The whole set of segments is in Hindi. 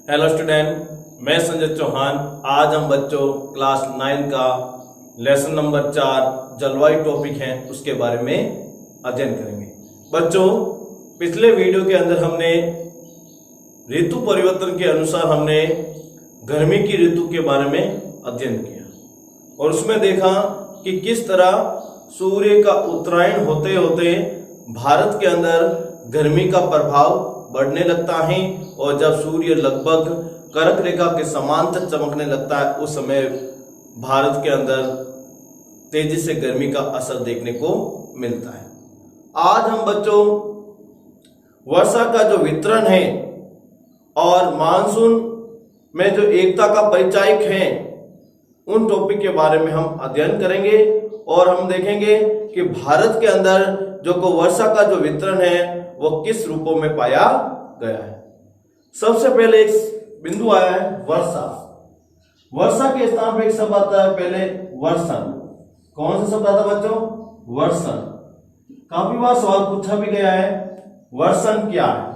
हेलो स्टूडेंट, मैं संजय चौहान। आज हम बच्चों क्लास 9 का लेसन नंबर 4 जलवायु टॉपिक है उसके बारे में अध्ययन करेंगे। बच्चों, पिछले वीडियो के अंदर हमने ऋतु परिवर्तन के अनुसार हमने गर्मी की ऋतु के बारे में अध्ययन किया और उसमें देखा कि किस तरह सूर्य का उत्तरायण होते होते भारत के अंदर गर्मी का प्रभाव बढ़ने लगता है और जब सूर्य लगभग कर्क रेखा के समांतर चमकने लगता है उस समय भारत के अंदर तेजी से गर्मी का असर देखने को मिलता है। आज हम बच्चों वर्षा का जो वितरण है और मानसून में जो एकता का परिचायक है उन टॉपिक के बारे में हम अध्ययन करेंगे और हम देखेंगे कि भारत के अंदर जो को वर्षा का जो वितरण है वो किस रूपों में पाया गया है। सबसे पहले एक बिंदु आया है वर्षा। वर्षा के स्थान पर एक शब्द आता है पहले वर्षण। कौन सा शब्द आता है बच्चों? वर्षण। काफी बार सवाल पूछा भी गया है वर्षण क्या है,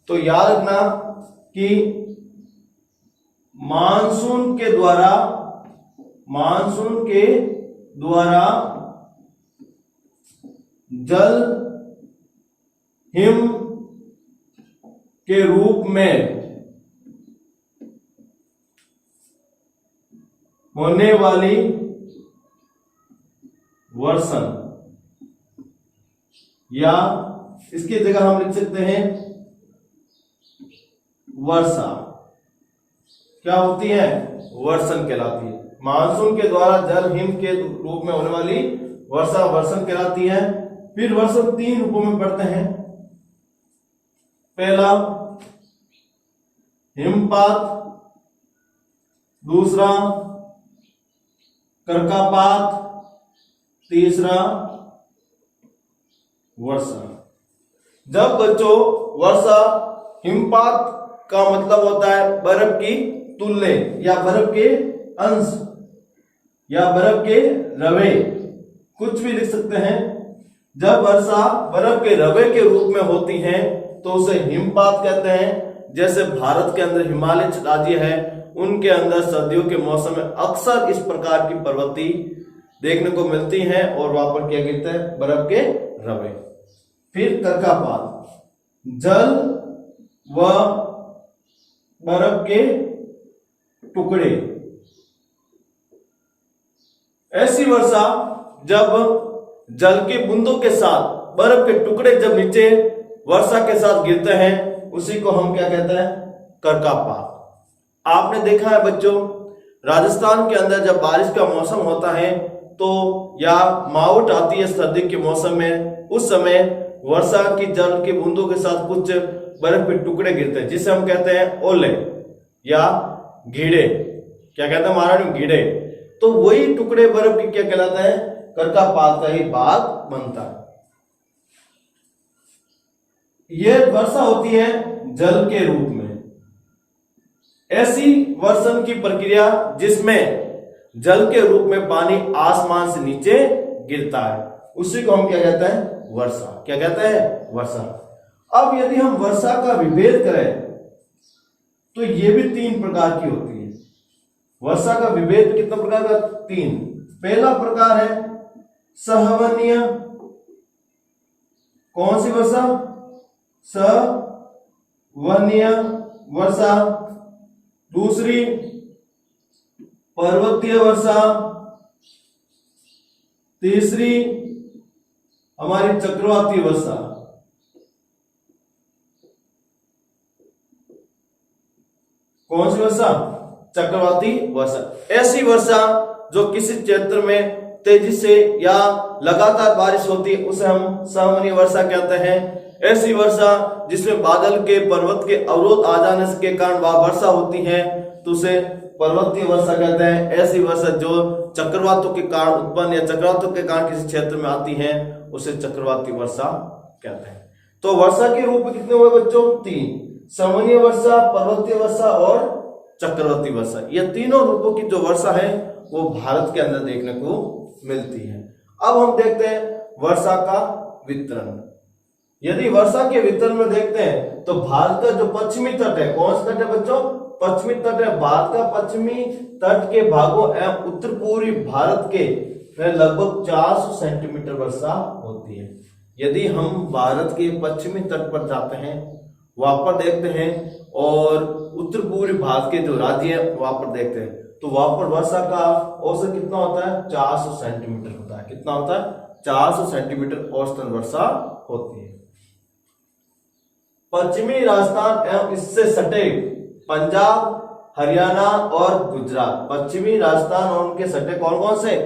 तो याद रखना कि मानसून के द्वारा जल हिम के रूप में होने वाली वर्षण, या इसकी जगह हम लिख सकते हैं वर्षा क्या होती है? वर्षण कहलाती है। मानसून के द्वारा जल हिम के रूप में होने वाली वर्षा वर्षण कहलाती है। फिर वर्षण 3 रूपों में पढ़ते हैं। पहला हिमपात, दूसरा कर्कापात, तीसरा वर्षा। जब बच्चों वर्षा हिमपात का मतलब होता है बर्फ की तुल्ले या बर्फ के अंश या बर्फ के रवे, कुछ भी लिख सकते हैं। जब वर्षा बर्फ के रवे के रूप में होती है तो उसे हिमपात कहते हैं। जैसे भारत के अंदर हिमालय राज्य है, उनके अंदर सर्दियों के मौसम में अक्सर इस प्रकार की प्रवृत्ति देखने को मिलती है और वहां पर क्या गिरता है? बर्फ के रवे। फिर कर्कापात, जल व बर्फ के टुकड़े। ऐसी वर्षा जब जल के बूंदों के साथ बर्फ के टुकड़े जब नीचे वर्षा के साथ गिरते हैं उसी को हम क्या कहते हैं? कर्कापात। आपने देखा है बच्चों राजस्थान के अंदर जब बारिश का मौसम होता है तो या मावठ आती है सर्दी के मौसम में, उस समय वर्षा की जल के बूंदों के साथ कुछ बर्फ के टुकड़े गिरते हैं जिसे हम कहते हैं ओले या घीड़े। क्या कहते हैं महाराज? घीड़े। तो वही टुकड़े बर्फ के क्या कहलाता है? कर्कापात का ही भाग बनता है। यह वर्षा होती है जल के रूप में। ऐसी वर्षण की प्रक्रिया जिसमें जल के रूप में पानी आसमान से नीचे गिरता है उसी को हम क्या कहते हैं? वर्षा। क्या कहते हैं? वर्षा। अब यदि हम वर्षा का विभेद करें तो यह भी 3 प्रकार की होती है। वर्षा का विभेद कितना प्रकार का? 3। पहला प्रकार है सहवनीय। कौन सी वर्षा? सहवनीय वर्षा। दूसरी पर्वतीय वर्षा। तीसरी हमारी चक्रवाती वर्षा। कौन सी वर्षा? चक्रवाती वर्षा। ऐसी वर्षा जो किसी क्षेत्र में तेजी से या लगातार बारिश होती है उसे हम सहवनीय वर्षा कहते हैं। ऐसी वर्षा जिसमें बादल के पर्वत के अवरोध आ जाने के कारण वह वर्षा होती है तो उसे पर्वतीय वर्षा कहते हैं। ऐसी वर्षा जो चक्रवातों के कारण उत्पन्न या चक्रवातों के कारण किसी क्षेत्र में आती है उसे चक्रवाती वर्षा कहते हैं। तो वर्षा के रूप में कितने हुए बच्चों? 3। सहवनीय वर्षा, पर्वतीय वर्षा और चक्रवाती वर्षा। ये तीनों रूपों की जो वर्षा है वो भारत के अंदर देखने को मिलती है। अब हम देखते हैं वर्षा का वितरण। यदि वर्षा के वितरण में देखते हैं तो भारत का जो पश्चिमी तट है, कौन सा तट है बच्चों? पश्चिमी तट है। भारत का पश्चिमी तट के भागों एवं उत्तर पूर्वी भारत के लगभग 400 सेंटीमीटर वर्षा होती है। यदि हम भारत के पश्चिमी तट पर जाते हैं, वहां पर देखते हैं, और उत्तर पूर्वी भारत के जो राज्य है वहां पर देखते हैं, तो वहां पर वर्षा का औसत कितना होता है? 400 सेंटीमीटर होता है। कितना होता है? 400 सेंटीमीटर औसतन वर्षा होती है। पश्चिमी राजस्थान एवं इससे सटे पंजाब, हरियाणा और गुजरात। पश्चिमी राजस्थान और उनके सटे कौन कौन से?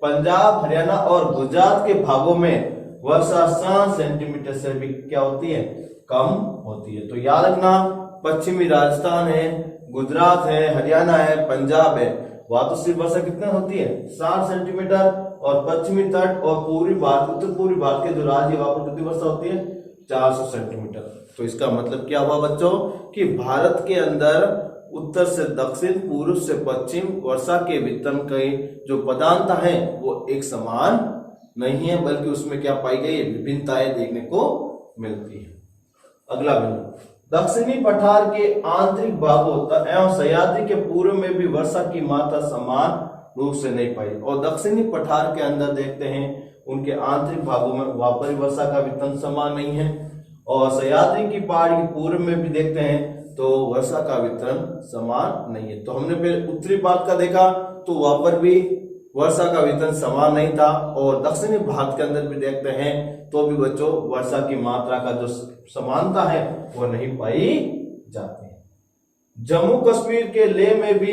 पंजाब, हरियाणा और गुजरात के भागों में वर्षा 7 सेंटीमीटर से भी क्या होती है? कम होती है। तो याद रखना, पश्चिमी राजस्थान है, गुजरात है, हरियाणा है, पंजाब है, वहां तो सिर्फ वर्षा कितना होती है? 7 सेंटीमीटर। और पश्चिमी तट और पूर्वी भारत, उत्तर पूर्वी भारत के जो राज्य वहां पर कितनी वर्षा होती है? 400 सेंटीमीटर। तो इसका मतलब क्या हुआ बच्चों कि भारत के अंदर उत्तर से दक्षिण, पूर्व से पश्चिम वर्षा के वितरण की जो पदांता है वो एक समान नहीं है, बल्कि उसमें क्या पाई गई? विभिन्नताएं देखने को मिलती है। अगला बिंदु, दक्षिणी पठार के आंतरिक भागों एवं सह्याद्री के पूर्व में भी वर्षा की मात्रा समान रूप से नहीं पाई। और दक्षिणी पठार के अंदर देखते हैं उनके आंतरिक भागों में वहां पर वर्षा का वितरण समान नहीं है, और सह्याद्री की पहाड़ी के पूर्व में भी देखते हैं तो वर्षा का वितरण समान नहीं है। तो हमने पहले उत्तरी भाग का देखा तो वहां पर भी वर्षा का वितरण समान नहीं था, और दक्षिणी भाग के अंदर भी देखते हैं तो भी बच्चों वर्षा की मात्रा का जो समानता है वो नहीं पाई जाती है। जम्मू कश्मीर के लेह में भी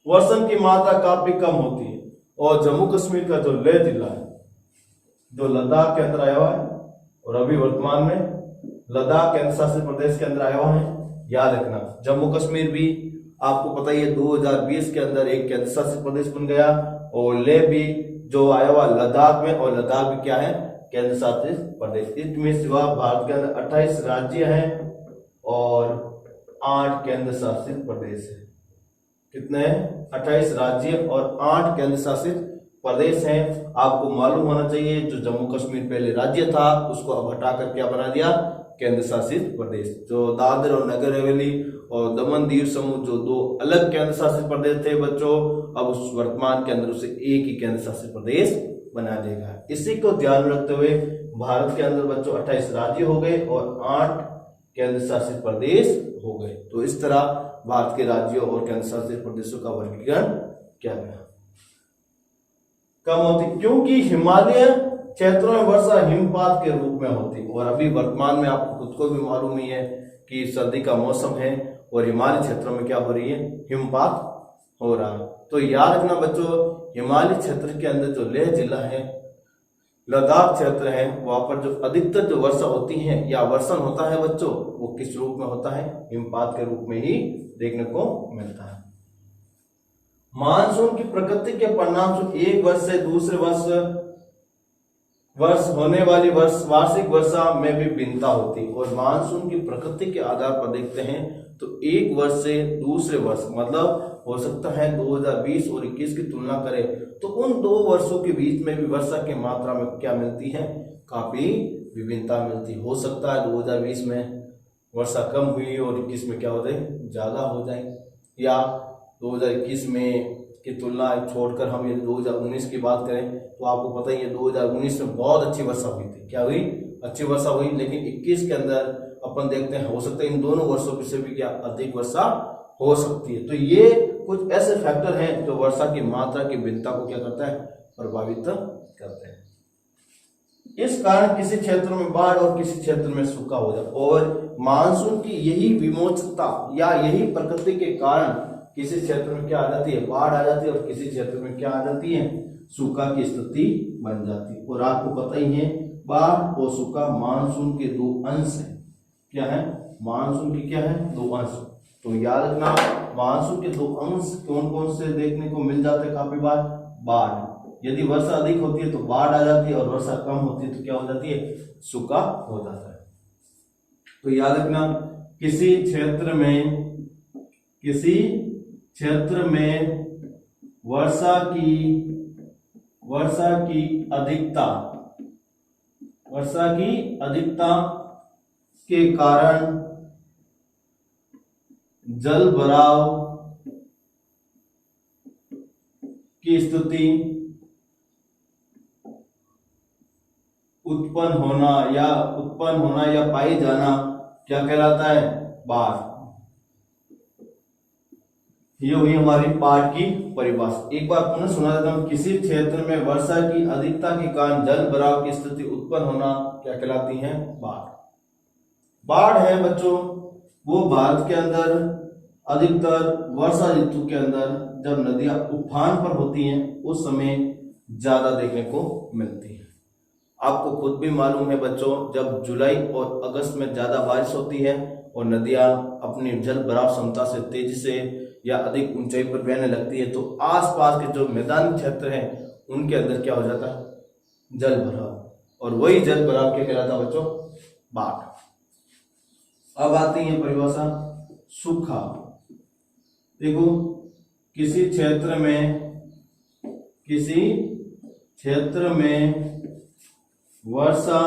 वर्षण की मात्रा काफी कम होती है, और जम्मू कश्मीर का जो लेह जिला है जो लद्दाख के अंदर आया हुआ है, और अभी वर्तमान में लद्दाख केंद्र शासित प्रदेश के अंदर आया हुआ है। याद रखना, जम्मू कश्मीर भी आपको पता ही है 2020 के अंदर एक केंद्र शासित प्रदेश बन गया, और लेह भी जो आया हुआ लद्दाख में, और लद्दाख भी क्या है? केंद्र शासित प्रदेश। इसमें सिवा भारत के अंदर 28 राज्य हैं और 8 केंद्र शासित प्रदेश है। कितने? 28 राज्य और 8 केंद्र शासित प्रदेश हैं। आपको मालूम होना चाहिए जो जम्मू कश्मीर पहले राज्य था उसको अब हटाकर क्या बना दिया? केंद्र शासित प्रदेश। जो दादर और नगर हवेली और दमन दीव समूह जो 2 अलग केंद्र शासित प्रदेश थे बच्चों, अब उस वर्तमान के अंदर उसे एक ही केंद्र शासित प्रदेश बना देगा। इसी को ध्यान रखते हुए भारत के अंदर बच्चों 28 राज्य हो गए और 8 केंद्र शासित प्रदेश हो गए। तो इस तरह भारत के राज्यों और केंद्र शासित प्रदेशों का वर्गीकरण किया गया। कम होती क्योंकि हिमालय क्षेत्रों में वर्षा हिमपात के रूप में होती, और अभी वर्तमान में आपको खुद को भी मालूम ही है कि सर्दी का मौसम है और हिमालय क्षेत्रों में क्या हो रही है? हिमपात हो रहा है। तो याद रखना बच्चों, हिमालय क्षेत्र के अंदर जो लेह जिला है, लद्दाख क्षेत्र है, वहां पर जो अधिकतर जो वर्षा होती है या वर्षण होता है बच्चों, वो किस रूप में होता है? हिमपात के रूप में ही देखने को मिलता है। मानसून की प्रकृति के परिणाम स्वरूप एक वर्ष से दूसरे वर्ष होने वाली वार्षिक वर्षा में भी भिन्नता होती, और मानसून की प्रकृति के आधार पर देखते हैं तो एक वर्ष से दूसरे वर्ष, मतलब हो सकता है 2020 और 21 की तुलना करें तो उन 2 वर्षों के बीच में भी वर्षा की मात्रा में क्या मिलती है? काफी विभिन्नता मिलती। हो सकता है 2020 में वर्षा कम हुई और 21 में क्या हो जाए? ज्यादा हो जाए, या 2021 में की तुलना छोड़कर हम ये 2019 की बात करें तो आपको पता ही है 2019 में बहुत अच्छी वर्षा हुई थी। क्या हुई? अच्छी वर्षा हुई। लेकिन 21 के अंदर अपन देखते हैं हो सकता है इन दोनों वर्षों से भी क्या अधिक वर्षा हो सकती है। तो ये कुछ ऐसे फैक्टर हैं जो वर्षा की मात्रा की भिन्नता को क्या करता है? प्रभावित करते हैं। इस कारण किसी क्षेत्र में बाढ़ और किसी क्षेत्र में सूखा हो जाता, और मानसून की यही विमोचकता या यही प्रकृति के कारण किसी क्षेत्र में क्या आ जाती है? बाढ़ आ जाती है, और किसी क्षेत्र में क्या आ जाती है? सूखा की स्थिति बन जाती है। और आपको पता ही है बाढ़ और सूखा मानसून के 2 अंश है। क्या है? मानसून की क्या है? 2 अंश। तो याद रखना, मानसून के 2 अंश कौन कौन से देखने को मिल जाते हैं काफी बार? बाढ़, यदि वर्षा अधिक होती है तो बाढ़ आ जाती है, और वर्षा कम होती है तो क्या हो जाती है? सूखा हो जाता है। तो याद रखना, किसी क्षेत्र में वर्षा की अधिकता वर्षा की अधिकता के कारण जल भराव की स्थिति उत्पन्न होना या पाई जाना क्या कहलाता है? बाढ़। ये हुई हमारी पाठ की परिभाषा। एक बार पुनः सुना देता हूं। किसी क्षेत्र में वर्षा की अधिकता के कारण जल भराव की स्थिति उत्पन्न होना क्या कहलाती है? बाढ़। बाढ़ है बच्चों वो भारत के अंदर अधिकतर वर्षा ऋतु के अंदर जब नदियां उफान पर होती हैं उस समय ज्यादा देखने को मिलती है। आपको खुद भी मालूम है बच्चों, जब जुलाई और अगस्त में ज्यादा बारिश होती है और नदियां अपनी जल भराव क्षमता से तेजी से या अधिक ऊंचाई पर बहने लगती है तो आसपास के जो मैदानी क्षेत्र हैं उनके अंदर क्या हो जाता है? जल भराव। और वही जल भराव क्या कहलाता है बच्चों? बाढ़। अब आती है परिभाषा सूखा। देखो किसी क्षेत्र में वर्षा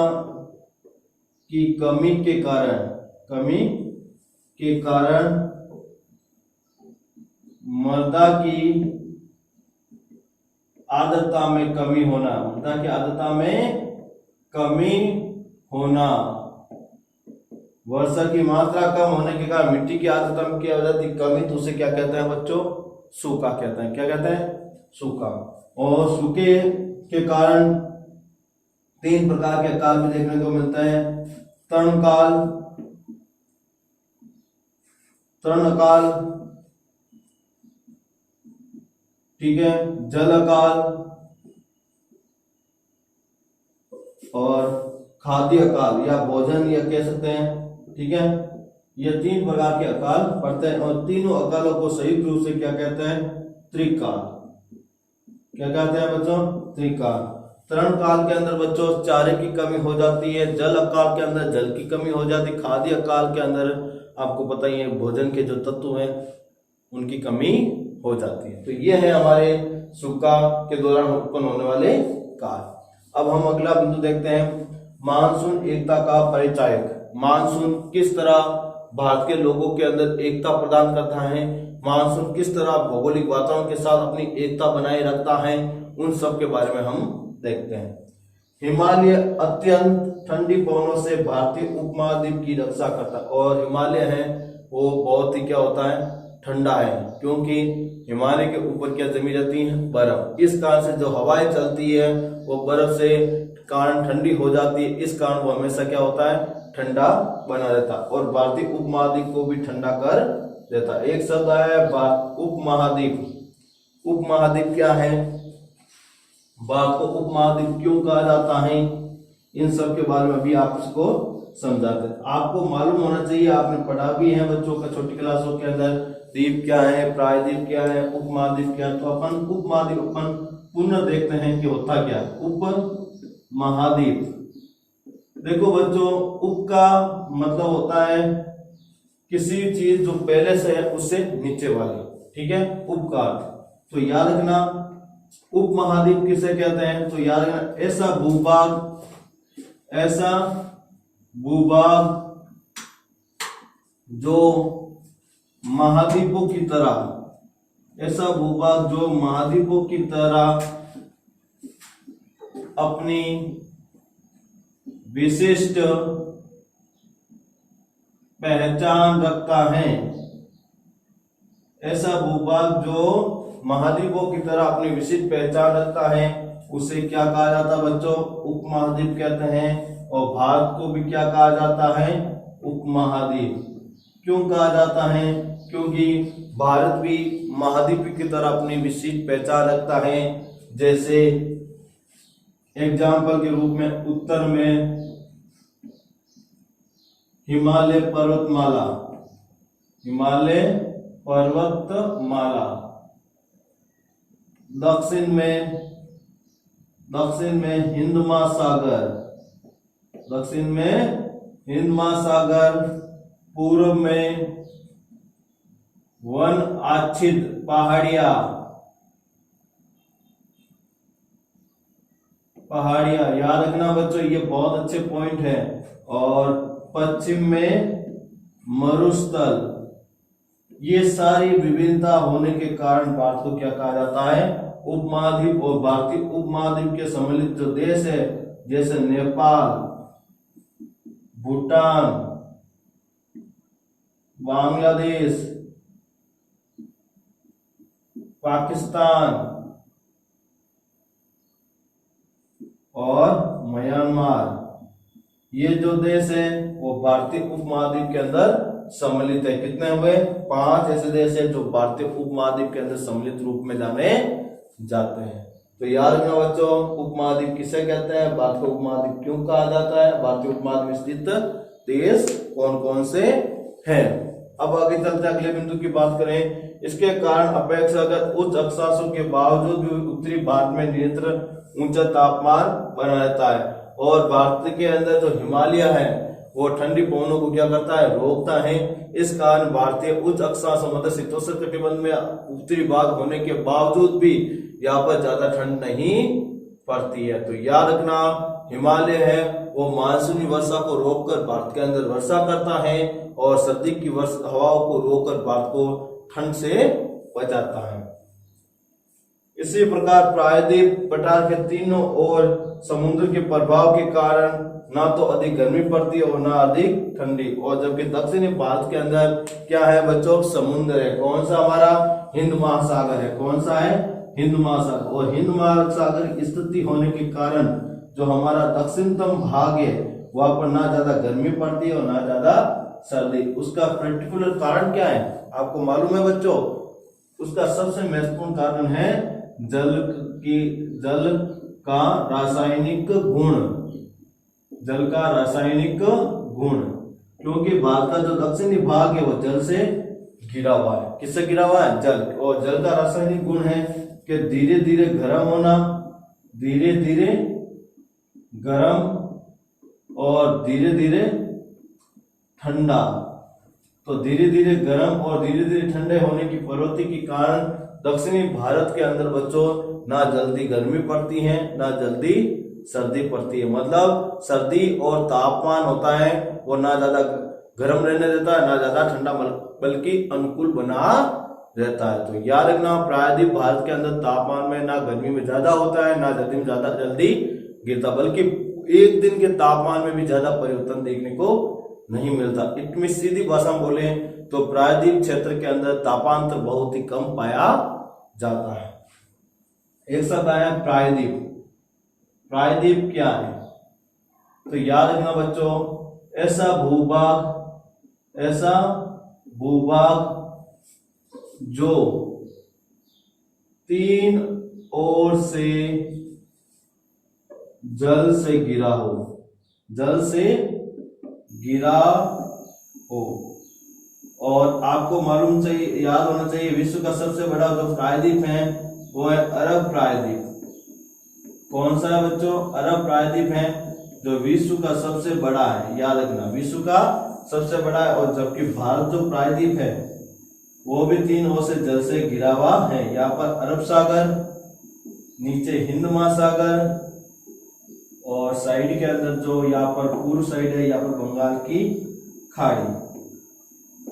की कमी के कारण मृदा की आर्द्रता में कमी होना, वर्षा की मात्रा कम होने के कारण मिट्टी की आर्द्रता में क्या हो जाती है? कमी। तो उसे क्या कहते हैं बच्चों? सूखा कहते हैं। क्या कहते हैं? सूखा। और सूखे के कारण 3 प्रकार के अकाल भी देखने को मिलता है। तरण अकाल, ठीक है, जल अकाल और खाद्य अकाल या भोजन या कह सकते हैं, ठीक है। ये 3 प्रकार के अकाल पड़ते हैं और तीनों अकालों को संयुक्त रूप से क्या कहते हैं? त्रिकाल। क्या कहते हैं बच्चों? त्रिकाल। तरण काल के अंदर बच्चों चारे की कमी हो जाती है, जल अकाल के अंदर जल की कमी हो जाती है, खाद्य अकाल के अंदर आपको पता ही है भोजन के जो तत्व हैं उनकी कमी हो जाती है। तो ये है हमारे सूखा के दौरान उत्पन्न होने वाले काल। अब हम अगला बिंदु देखते हैं, मानसून एकता का परिचायक। मानसून किस तरह भारत के लोगों के अंदर एकता प्रदान करता है, मानसून किस तरह भौगोलिक वातावरण के साथ अपनी एकता बनाए रखता है, उन सब के बारे में हम देखते हैं। हिमालय अत्यंत ठंडी पवनों से भारतीय उपमहाद्वीप की रक्षा करता है और हिमालय है वो बहुत ही क्या होता है? ठंडा है, क्योंकि हिमालय के ऊपर क्या जमी रहती है? बर्फ। इस कारण से जो हवाएं चलती है वो बर्फ से कारण ठंडी हो जाती है, इस कारण वो हमेशा क्या होता है? ठंडा बना रहता है और भारतीय उपमहाद्वीप को भी ठंडा कर देता है। एक शब्द आया है उपमहाद्वीप। उपमहाद्वीप क्या है? भारत को उपमहाद्वीप क्यों कहा जाता है? इन सब के बारे में भी आपको समझाते हैं। आपको मालूम होना चाहिए, आपने पढ़ा भी है बच्चों का छोटी क्लासों के अंदर, द्वीप क्या है, प्रायद्वीप क्या है, उपमहाद्वीप क्या है। तो अपन उपमहाद्वीप पुनः देखते हैं कि होता क्या है। उप महाद्वीप, देखो बच्चों उप का मतलब होता है किसी चीज जो पहले से है उससे नीचे वाली, ठीक है, उप का अर्थ। तो याद रखना उप महाद्वीप किसे कहते हैं? तो याद रखना ऐसा भूभाग जो महाद्वीपों की तरह, ऐसा भूभाग जो महाद्वीपों की तरह अपनी विशिष्ट पहचान रखता है। ऐसा भूभाग जो महाद्वीपों की तरह अपनी विशिष्ट पहचान रखता है उसे क्या कहा जाता है बच्चों? उपमहाद्वीप कहते हैं। और भारत को भी क्या कहा जाता है? उपमहाद्वीप। क्यों कहा जाता है? क्योंकि भारत भी महाद्वीप की तरह अपनी विशिष्ट पहचान रखता है। जैसे एग्जाम्पल के रूप में उत्तर में हिमालय पर्वतमाला, दक्षिण में हिंद महासागर, पूर्व में वन आच्छादित पहाड़ियां, पहाड़ियां, याद रखना बच्चों ये बहुत अच्छे पॉइंट है। और पश्चिम में मरुस्थल। ये सारी विभिन्नता होने के कारण भारत को क्या कहा जाता है, उपमहाद्वीप। और भारतीय उपमहाद्वीप के सम्मिलित जो देश है जैसे नेपाल, भूटान, बांग्लादेश, पाकिस्तान और म्यांमार, ये जो देश है वो भारतीय उपमहाद्वीप के अंदर सम्मिलित है। कितने हुए, 5 ऐसे देश है जो भारतीय उपमहाद्वीप के अंदर सम्मिलित रूप में जाने जाते हैं। तो याद रखना बच्चों, उपमहाद्वीप किसे कहते हैं, भारत को उपमहाद्वीप क्यों कहा जाता है, भारतीय उपमहाद्वीप में स्थित देश कौन कौन से हैं। अब आगे चलते अगले बिंदु की बात करें। इसके कारण अपेक्षाकृत उच्च अक्षांशों के बावजूद भी उत्तरी भारत में निरंतर ऊंचा तापमान बना रहता है। और भारत के अंदर जो हिमालय है वो ठंडी पवनों को क्या करता है, रोकता है। इस कारण भारतीय उच्च अक्षांशों मतलब शीतोष्ण कटिबंध में उत्तरी भाग होने के बावजूद भी यहाँ पर ज्यादा ठंड नहीं पड़ती है। तो याद रखना, हिमालय है वो मानसूनी वर्षा को रोककर भारत के अंदर वर्षा करता है और सर्दी की हवाओं को रोककर भारत को ठंड से बचाता है। इसी प्रकार प्रायद्वीप पठार के तीनों ओर समुद्र के प्रभाव के कारण ना तो अधिक गर्मी पड़ती है और ना अधिक ठंडी। और जबकि दक्षिणी भारत के अंदर क्या है बच्चों, समुद्र है। कौन सा, हमारा हिंद महासागर है। कौन सा है, हिंद महासागर। और हिंद महासागर की स्थिति होने के कारण जो हमारा दक्षिणतम भाग है वहां पर ना ज्यादा गर्मी पड़ती है और ना ज्यादा सर्दी। उसका पर्टिकुलर कारण क्या है आपको मालूम है बच्चों, उसका सबसे महत्वपूर्ण कारण है जल का रासायनिक गुण। जल का रासायनिक गुण, क्योंकि भारत का जो दक्षिणी भाग है वो जल से घिरा हुआ है। किससे घिरा हुआ है, जल। और जल का रासायनिक गुण है कि धीरे धीरे गर्म होना, धीरे धीरे गर्म और धीरे धीरे ठंडा। तो धीरे धीरे गर्म और धीरे धीरे ठंडे होने की प्रवृत्ति के कारण दक्षिणी भारत के अंदर बच्चों ना जल्दी गर्मी पड़ती है ना जल्दी सर्दी पड़ती है। मतलब सर्दी और तापमान होता है वो ना ज्यादा गर्म रहने देता है ना ज्यादा ठंडा, बल्कि अनुकूल बना रहता है। तो याद रखना, प्रायद्वीप भारत के अंदर तापमान में ना गर्मी में ज्यादा होता है ना सर्दी में ज्यादा जल्दी गिरता, बल्कि एक दिन के तापमान में भी ज्यादा परिवर्तन देखने को नहीं मिलता। इतनी सीधी भाषा में बोले तो प्रायद्वीप क्षेत्र के अंदर तापांतर बहुत ही कम पाया जाता है। एक शब्द आया प्रायद्वीप। प्रायद्वीप क्या है, तो याद रखना बच्चों, ऐसा भूभाग जो 3 ओर से जल से घिरा हो, जल से घिरा हो। और आपको मालूम चाहिए, याद होना चाहिए, विश्व का सबसे बड़ा जो प्रायद्वीप है वो है अरब प्रायद्वीप। कौन सा है बच्चों, अरब प्रायद्वीप है जो विश्व का सबसे बड़ा है। याद रखना, विश्व का सबसे बड़ा है। और जबकि भारत जो प्रायद्वीप है वो भी 3 ओर से जल से घिरा हुआ है। यहाँ पर अरब सागर, नीचे हिंद महासागर और साइड के अंदर जो यहाँ पर पूर्व साइड है यहाँ पर बंगाल की खाड़ी।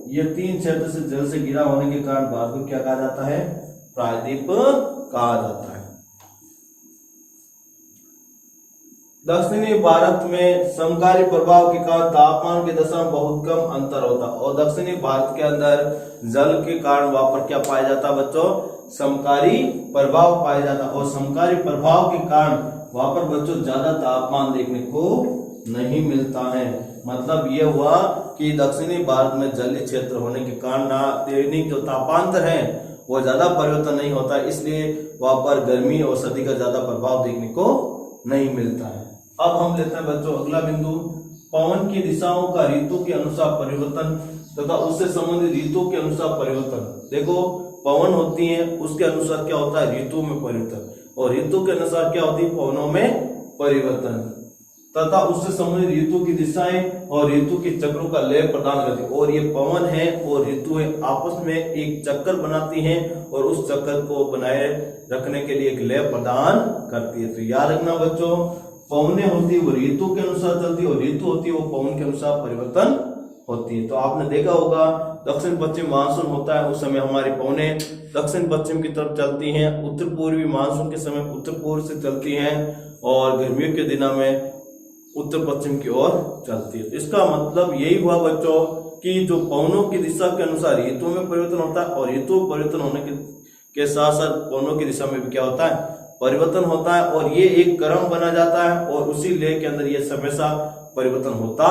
ये 3 क्षेत्र से जल से घिरा होने के कारण भारत को क्या कहा जाता है, प्रायद्वीप कहा जाता है। दक्षिणी भारत में समकारी प्रभाव के कारण तापमान की दशा में बहुत कम अंतर होता है। और दक्षिणी भारत के अंदर जल के कारण वहां पर क्या पाया जाता है बच्चों, समकारी प्रभाव पाया जाता है। और समकारी प्रभाव के कारण वहां पर बच्चों ज्यादा तापमान देखने को नहीं मिलता है। मतलब ये हुआ कि दक्षिणी भारत में जलीय क्षेत्र होने के कारण ना दैनिक जो तापांतर है वो ज्यादा परिवर्तन नहीं होता, इसलिए वहां पर गर्मी और सर्दी का ज्यादा प्रभाव देखने को नहीं मिलता है। अब हम लेते हैं बच्चों अगला बिंदु, पवन की दिशाओं का ऋतु के अनुसार परिवर्तन तथा उससे संबंधित ऋतु के अनुसार परिवर्तन। देखो पवन होती है उसके अनुसार क्या होता है, ऋतु में परिवर्तन, और ऋतु के अनुसार क्या होती है, पवनों में परिवर्तन। तथा उससे संबंधित ऋतु की दिशाएं और ऋतु के चक्रों का लय प्रदान करती है। और ये पवन है और ऋतुएं आपस में एक चक्कर बनाती हैं और उस चक्कर को बनाए रखने के लिए एक लय प्रदान करती है। तो याद रखना बच्चों, पवनें होती है वो ऋतु के अनुसार चलती है और ऋतु होती है वो पवन के अनुसार परिवर्तन होती है। तो आपने देखा होगा दक्षिण पश्चिम मानसून होता है, उस समय हमारी पवनें दक्षिण पश्चिम की तरफ चलती हैं, उत्तर पूर्वी मानसून के समय उत्तर पूर्व से चलती हैं और गर्मियों के दिनों में उत्तर पश्चिम की ओर चलती है। इसका मतलब यही हुआ बच्चों कि जो पवनों की दिशा के अनुसार ऋतु में परिवर्तन होता है और ऋतु परिवर्तन होने के साथ साथ पवनों की दिशा में भी क्या होता है, परिवर्तन होता है और ये एक क्रम बना जाता है और उसी लय के अंदर ये हमेशा परिवर्तन होता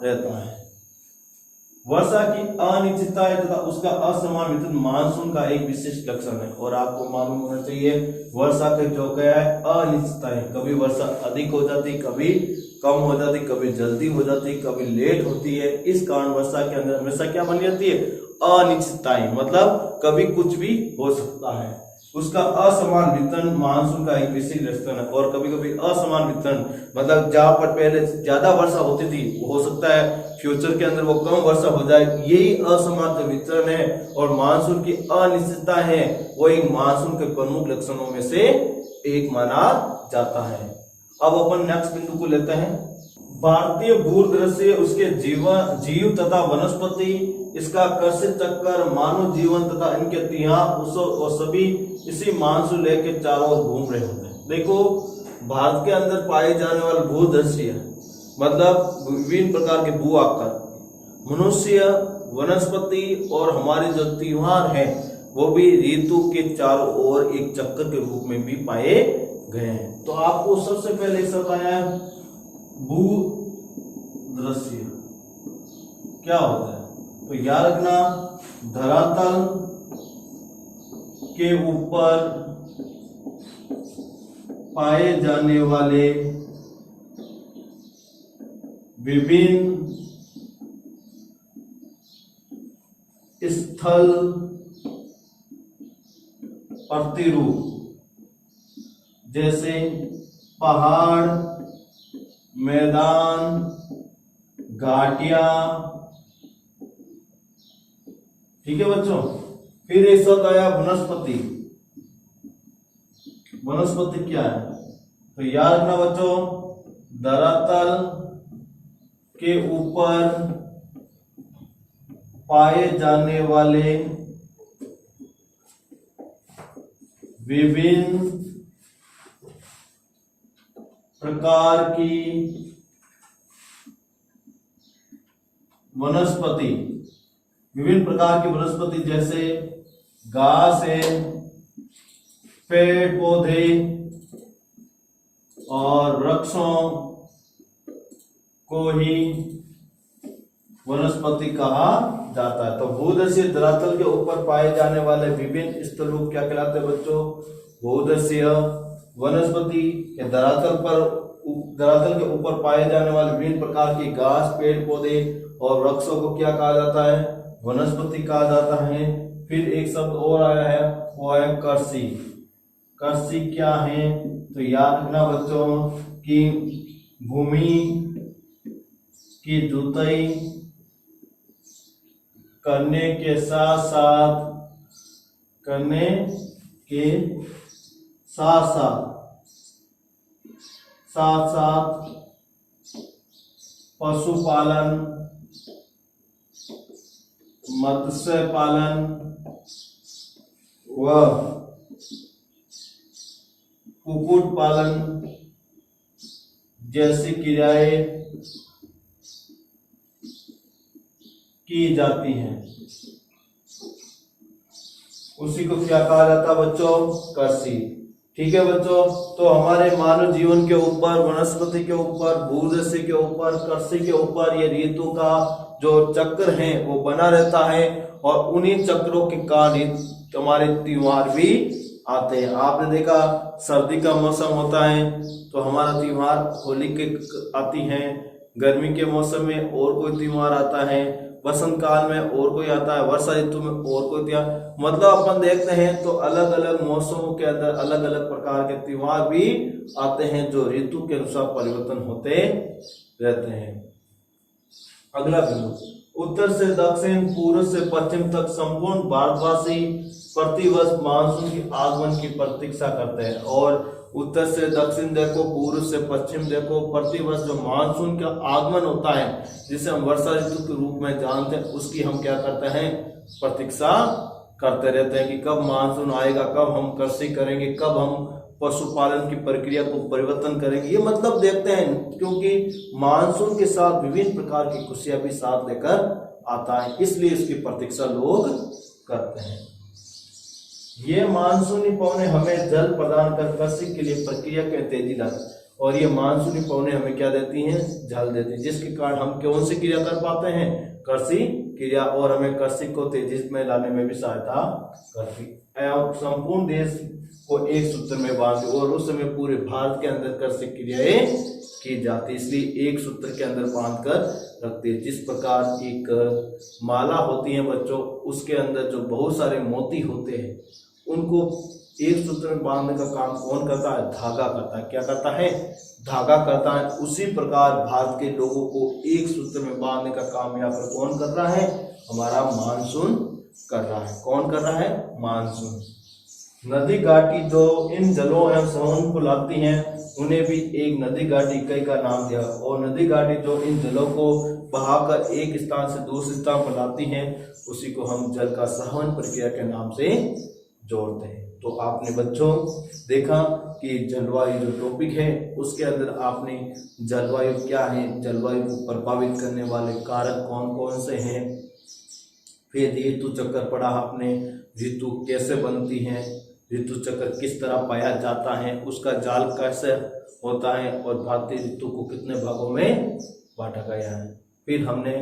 रहता है। वर्षा की अनिश्चितता है तथा उसका असमान वितरण मानसून का एक विशिष्ट लक्षण है। और आपको मालूम होना चाहिए वर्षा का जो क्या है, अनिश्चितता है। कभी वर्षा अधिक हो जाती, कभी कम हो जाती, कभी जल्दी हो जाती, कभी लेट होती है। इस कारण वर्षा के अंदर हमेशा क्या बन जाती है, अनिश्चितताएं, मतलब कभी कुछ भी हो सकता है। उसका असमान वितरण मानसून का एक विशिष्ट लक्षण है। और कभी कभी असमान वितरण मतलब जहां पर पहले ज्यादा वर्षा होती थी वो हो सकता है फ्यूचर के अंदर वो कम वर्षा हो जाए, यही असमान वितरण है। और मानसून की अनिश्चितता है वो एक मानसून के प्रमुख लक्षणों में से एक माना जाता है। अब अपन नेक्स्ट बिंदु को लेते हैं, भारतीय भूदृश्य, उसके जीव तथा वनस्पति, इसका कृषि चक्कर, मानव जीवन तथा इनके इतिहास, उत्सव और सभी इसी मानसून लय के चारों ओर घूम रहे होते हैं। देखो भारत के अंदर पाए जाने वाले भूदृश्य मतलब विभिन्न प्रकार के भू आकार, मनुष्य, वनस्पति और हमारे जो त्योहार हैं वो भी ऋतु के चारों ओर एक चक्कर के रूप में भी पाए गए हैं। तो आपको सबसे पहले शब्द आया भूदृश्य, क्या होता है? तो याद रखना, धरातल के ऊपर पाए जाने वाले विभिन्न स्थल प्रतिरूप जैसे पहाड़, मैदान, घाटियां, ठीक है बच्चों। फिर एक शब्द आया वनस्पति। वनस्पति क्या है? तो याद रखना बच्चों, धरातल के ऊपर पाए जाने वाले विभिन्न प्रकार की वनस्पति, विभिन्न प्रकार की वनस्पति जैसे घास है, पेड़ पौधे और वृक्षों को ही वनस्पति कहा जाता है। तो भूदृश्य धरातल के ऊपर पाए जाने वाले विभिन्न स्थल रूप क्या कहलाते हैं बच्चों? भूदृश्य। वनस्पति के धरातल के ऊपर पाए जाने वाले विभिन्न प्रकार की घास, पेड़ पौधे और वृक्षों को क्या कहा जाता है? वनस्पति कहा जाता है। फिर एक शब्द और आया है, वो है कृषि। कृषि क्या है? तो याद रखना बच्चों कि भूमि की जुताई करने के साथ साथ पशुपालन, मत्स्य पालन व कुक्कुट पालन जैसी क्रियाएं की जाती हैं, उसी को क्या कहा जाता है बच्चों? कृषि। ठीक है बच्चों, तो हमारे मानव जीवन के ऊपर, वनस्पति के ऊपर, भूदृश्य के ऊपर, कृषि के ऊपर ये ऋतु का जो चक्र है वो बना रहता है और उन्हीं चक्रों के कारण हमारे त्योहार भी आते हैं। आपने देखा सर्दी का मौसम होता है तो हमारा त्योहार होली के आती है, गर्मी के मौसम में और कोई त्योहार आता है, वसंत काल में और कोई आता है, वर्षा ऋतु में और कोई त्योहार। मतलब अपन देखते हैं तो अलग अलग मौसमों के अंदर अलग अलग प्रकार के त्योहार भी आते हैं जो ऋतु के अनुसार परिवर्तन होते रहते हैं। अगला बिंदु, उत्तर से दक्षिण पूर्व से पश्चिम तक संपूर्ण भारतवासी प्रतिवर्ष मानसून के आगमन की प्रतीक्षा करते हैं। और उत्तर से दक्षिण देखो, पूर्व से पश्चिम देखो, प्रतिवर्ष जो मानसून का आगमन होता है जिसे हम वर्षा ऋतु के रूप में जानते हैं, उसकी हम क्या करते हैं, प्रतीक्षा करते रहते हैं कि कब मानसून आएगा, कब हम कृषि करेंगे, कब हम पशुपालन की प्रक्रिया को परिवर्तन करेंगे। ये मतलब देखते हैं क्योंकि मानसून के साथ विभिन्न प्रकार की खुशियां भी साथ लेकर आता है, इसलिए इसकी प्रतीक्षा लोग करते हैं। ये मानसूनी पवने हमें जल प्रदान कर कृषि के लिए प्रक्रिया के तेजी लाती, और ये मानसूनी पवने हमें क्या देती हैं, जल देती है, जिसके कारण हम कौन सी क्रिया कर पाते हैं, कृषि क्रिया, और हमें कृषि को तेजी में लाने में भी सहायता करती है। संपूर्ण देश को एक सूत्र में बांधे, और उस समय पूरे भारत के अंदर कृषि क्रियाएं की जाती, इसलिए एक सूत्र के अंदर बांध कर रखती है। जिस प्रकार एक माला होती है बच्चों, उसके अंदर जो बहुत सारे मोती होते हैं उनको एक सूत्र में बांधने का काम कौन करता है, धागा करता है। क्या करता है, धागा करता है। उसी प्रकार भारत के लोगों को एक सूत्र में बांधने का काम यहाँ पर कौन कर रहा है, हमारा मानसून कर रहा है। कौन कर रहा है, मानसून। नदी घाटी जो इन जलों एवं समूह को लाती हैं उन्हें भी एक नदी घाटी इकाई का नाम दिया, और नदी घाटी जो इन जलों को बहाकर एक स्थान से दूसरे स्थान पर लाती हैं उसी को हम जल का सहवन प्रक्रिया के नाम से जोड़ते हैं। तो आपने बच्चों देखा कि जलवायु जो टॉपिक है उसके अंदर आपने जलवायु क्या है, जलवायु को प्रभावित करने वाले कारक कौन कौन से हैं, फिर ऋतु चक्र पढ़ा आपने, ऋतु कैसे बनती हैं, ऋतु चक्र किस तरह पाया जाता है, उसका जाल कैसे होता है, और भारतीय ऋतु को कितने भागों में बांटा गया है। फिर हमने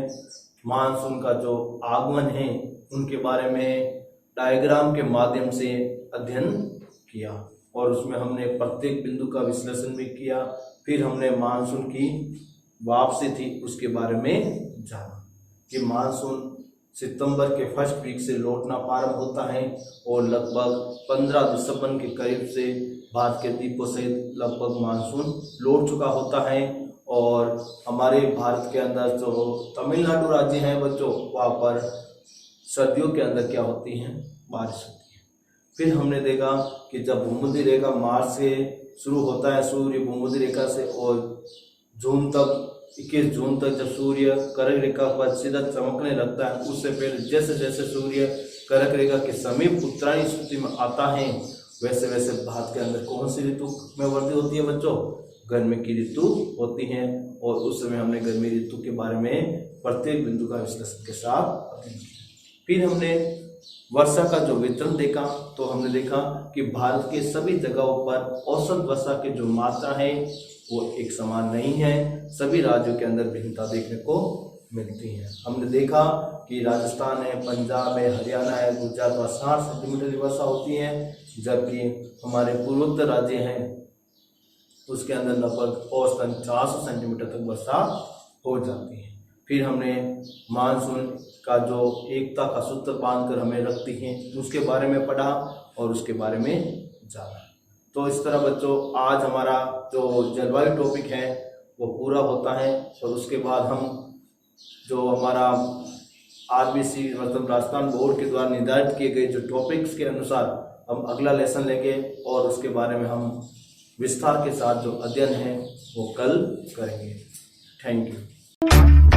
मानसून का जो आगमन है उनके बारे में डायग्राम के माध्यम से अध्ययन किया, और उसमें हमने प्रत्येक बिंदु का विश्लेषण भी किया। फिर हमने मानसून की वापसी थी उसके बारे में जाना कि मानसून सितंबर के फर्स्ट वीक से लौटना प्रारंभ होता है, और लगभग 15 दिसंबर के करीब से भारत के द्वीपों सहित लगभग मानसून लौट चुका होता है। और हमारे भारत के अंदर जो तमिलनाडु राज्य है बच्चों, वहाँ पर सर्दियों के अंदर क्या होती हैं, बारिश होती है। फिर हमने देखा कि जब भूमध्य रेखा मार्च से शुरू होता है, सूर्य भूमध्य रेखा से, और जून तक 21 जून तक जब सूर्य कर्क रेखा पर सीधा चमकने लगता है, उससे पहले जैसे जैसे सूर्य कर्क रेखा के समीप उत्तरायणी स्थिति में आता है वैसे वैसे भारत के अंदर कौन सी ऋतु में वृद्धि होती है बच्चों, गर्मी की ऋतु होती है। और उस समय हमने गर्मी ऋतु के बारे में प्रत्येक बिंदु का विश्लेषण के साथ अध्ययन किया। फिर हमने वर्षा का जो वितरण देखा, तो हमने देखा कि भारत के सभी जगहों पर औसत वर्षा की जो मात्रा है वो एक समान नहीं है, सभी राज्यों के अंदर भिन्नता देखने को मिलती है। हमने देखा कि राजस्थान है, पंजाब है, हरियाणा है, गुजरात में 60 सेंटीमीटर की वर्षा होती है, जबकि हमारे पूर्वोत्तर राज्य हैं उसके अंदर लगभग औसतन 400 सेंटीमीटर तक वर्षा हो जाती है। फिर हमने मानसून का जो एकता का सूत्र बांधकर हमें रखती हैं उसके बारे में पढ़ा और उसके बारे में जाना। तो इस तरह बच्चों आज हमारा जो जलवायु टॉपिक है वो पूरा होता है, और उसके बाद हम जो हमारा आरबीसी मतलब राजस्थान बोर्ड के द्वारा निर्धारित किए गए जो टॉपिक्स के अनुसार हम अगला लेसन लेंगे, और उसके बारे में हम विस्तार के साथ जो अध्ययन है वो कल करेंगे। Thank you.